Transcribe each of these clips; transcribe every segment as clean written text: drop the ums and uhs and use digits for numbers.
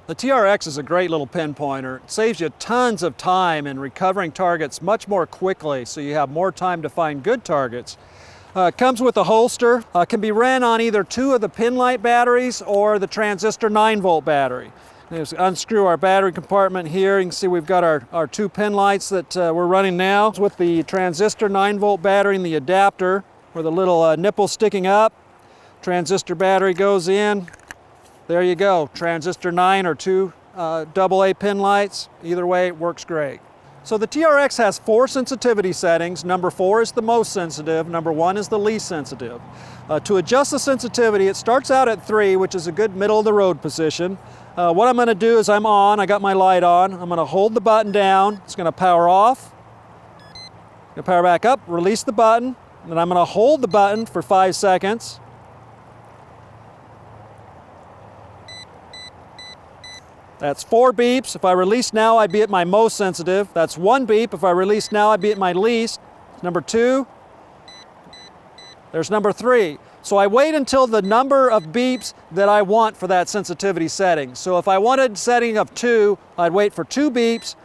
The TRX is a great little pinpointer. It saves you tons of time in recovering targets much more quickly, so you have more time to find good targets. It comes with a holster. Can be ran on either 2 of the pin light batteries or the transistor 9-volt battery. Just unscrew our battery compartment here. You can see we've got our 2 pin lights that we're running now. With the transistor 9-volt battery and the adapter where the little nipple sticking up. Transistor battery goes in. There you go, transistor 9 or 2 AA pin lights. Either way, it works great. So the TRX has 4 sensitivity settings. Number 4 is the most sensitive, number 1 is the least sensitive. To adjust the sensitivity, it starts out at 3, which is a good middle of the road position. What I'm going to do is I got my light on, I'm going to hold the button down, it's going to power off, going to power back up, release the button, and then I'm going to hold the button for 5 seconds. That's 4 beeps. If I release now, I'd be at my most sensitive. That's 1 beep. If I release now, I'd be at my least. Number 2. There's number 3. So I wait until the number of beeps that I want for that sensitivity setting. So if I wanted setting of 2, I'd wait for 2 beeps,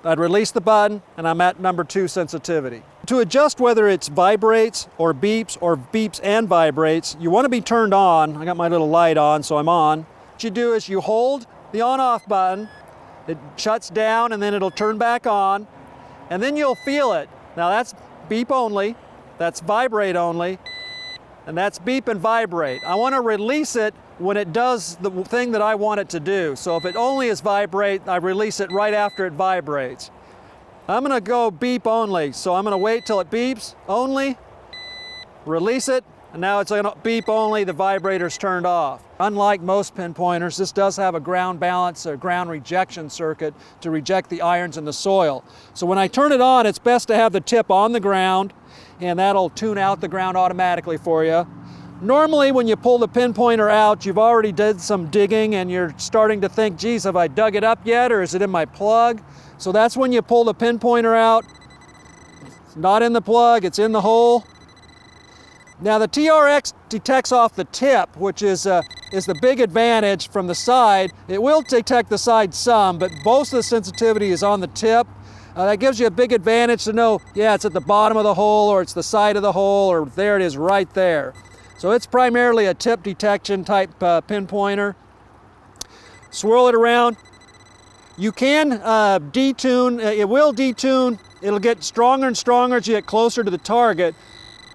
I'd release the button, and I'm at number 2 sensitivity. To adjust whether it's vibrates or beeps and vibrates, you want to be turned on. I got my little light on, so I'm on. What you do is you hold the on-off button, it shuts down and then it'll turn back on, and then you'll feel it. Now that's beep only, that's vibrate only, and that's beep and vibrate. I want to release it when it does the thing that I want it to do. So if it only is vibrate, I release it right after it vibrates. I'm going to go beep only, so I'm going to wait till it beeps only, release it, and now it's going to beep only, the vibrator's turned off. Unlike most pinpointers, this does have a ground balance or ground rejection circuit to reject the irons in the soil. So when I turn it on, it's best to have the tip on the ground, and that'll tune out the ground automatically for you. Normally when you pull the pinpointer out, you've already did some digging and you're starting to think, geez, have I dug it up yet, or is it in my plug? So that's when you pull the pinpointer out. It's not in the plug, it's in the hole. Now the TRX detects off the tip, which is the big advantage from the side. It will detect the side some, but most of the sensitivity is on the tip. That gives you a big advantage to know, yeah, it's at the bottom of the hole, or it's the side of the hole, or there it is right there. So it's primarily a tip detection type pinpointer. Swirl it around. You can detune, it will detune, it'll get stronger and stronger as you get closer to the target.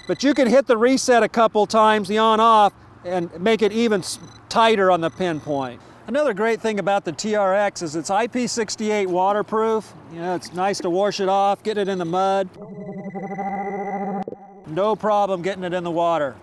But you can hit the reset a couple times, the on-off, and make it even tighter on the pinpoint. Another great thing about the TRX is it's IP68 waterproof. You know, it's nice to wash it off, get it in the mud. No problem getting it in the water.